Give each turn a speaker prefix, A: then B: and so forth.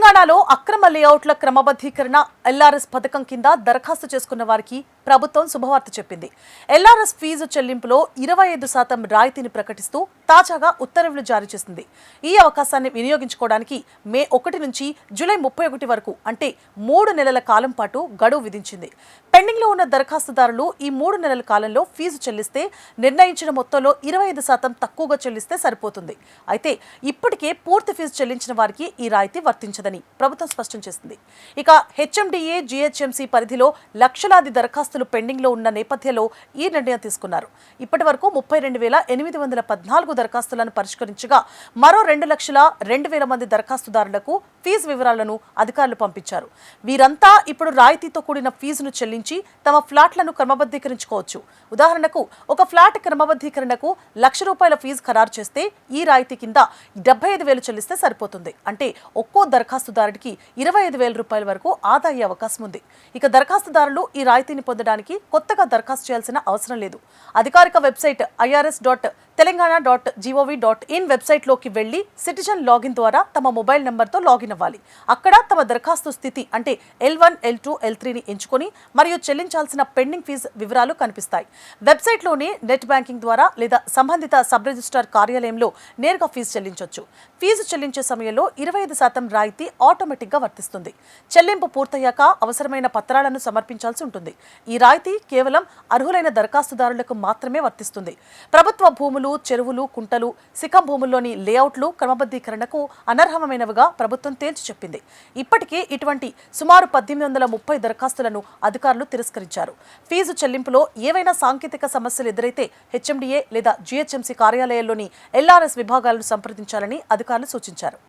A: తెలంగాణలో అక్రమ లేఅవుట్ల క్రమబద్ధీకరణ ఎల్ఆర్ఎస్ పథకం కింద దరఖాస్తు చేసుకున్న వారికి ప్రభుత్వం శుభవార్త చెప్పింది. ఎల్ఆర్ఎస్ ఫీజు చెల్లింపులో 25% రాయితీని ప్రకటిస్తూ తాజాగా ఉత్తర్వులు జారీ చేసింది. ఈ అవకాశాన్ని వినియోగించుకోవడానికి మే 1 నుంచి జూలై 31 వరకు అంటే 3 నెలల కాలం పాటు గడువు విధించింది. పెండింగ్లో ఉన్న దరఖాస్తుదారులు ఈ 3 నెలల కాలంలో ఫీజు చెల్లిస్తే నిర్ణయించిన మొత్తంలో 25% తక్కువగా చెల్లిస్తే సరిపోతుంది. అయితే ఇప్పటికే పూర్తి ఫీజు చెల్లించిన వారికి ఈ రాయితీ వర్తించదని ప్రభుత్వం స్పష్టం చేసింది. ఇక హెచ్ఎండిఏ జీహెచ్ఎంసీ పరిధిలో లక్షలాది దరఖాస్తులు పెండింగ్ లో ఉన్న నేపథ్యంలో ఈ నిర్ణయం తీసుకున్నారు. ఇప్పటి వరకు 32,814 దరఖాస్తులను పరిష్కరించగా మరో 2,02,000 మంది దరఖాస్తుదారులకు ఫీజు వివరాలను అధికారులు పంపించారు. వీరంతా ఇప్పుడు రాయితీతో కూడిన ఫీజును చెల్లించి తమ ఫ్లాట్లను క్రమబద్ధీకరించుకోవచ్చు. ఉదాహరణకు ఒక ఫ్లాట్ క్రమబద్ధీకరణకు ₹1,00,000 ఫీజు ఖరారు చేస్తే ఈ రాయితీ కింద 75,000 చెల్లిస్తే సరిపోతుంది. అంటే ఒక్కో దరఖాస్తుదారుడికి ₹25,000 వరకు ఆదా అయ్యే అవకాశం ఉంది. ఇక దరఖాస్తుదారులు ఈ రాయితీని పొందడానికి కొత్తగా దరఖాస్తు చేయాల్సిన అవసరం లేదు. అధికారిక వెబ్సైట్ irs.telangana.gov.in వెబ్సైట్లోకి వెళ్లి సిటిజన్ లాగిన్ ద్వారా తమ మొబైల్ నెంబర్తో లాగిన్ అవ్వాలి. అక్కడ తమ దరఖాస్తు స్థితి అంటే L1, L2, L3ని ఎంచుకొని మరియు చెల్లించాల్సిన పెండింగ్ ఫీజు వివరాలు కనిపిస్తాయి. వెబ్సైట్లోనే నెట్ బ్యాంకింగ్ ద్వారా లేదా సంబంధిత సబ్ రిజిస్ట్రార్ కార్యాలయంలో నేరుగా ఫీజు చెల్లించవచ్చు. ఫీజు చెల్లించే సమయంలో 25% రాయితీ ఆటోమేటిక్గా వర్తిస్తుంది. చెల్లింపు పూర్తయ్యాక అవసరమైన పత్రాలను సమర్పించాల్సి ఉంటుంది. ఈ రాయితీ కేవలం అర్హులైన దరఖాస్తుదారులకు మాత్రమే వర్తిస్తుంది. ప్రభుత్వ భూములు, చెరువులు, కుంటలు, శిఖం భూముల్లోని లేఅవుట్లు క్రమబద్ధీకరణకు అనర్హమైనవిగా ప్రభుత్వం తేల్చి చెప్పింది. ఇప్పటికే ఇటువంటి సుమారు 1,830 దరఖాస్తులను అధికారులు తిరస్కరించారు. ఫీజు చెల్లింపులో ఏవైనా సాంకేతిక సమస్యలు ఎదురైతే హెచ్ఎండిఏ లేదా జీహెచ్ఎంసీ కార్యాలయాల్లోని ఎల్ఆర్ఎస్ విభాగాలను సంప్రదించాలని అధికారులు సూచించారు.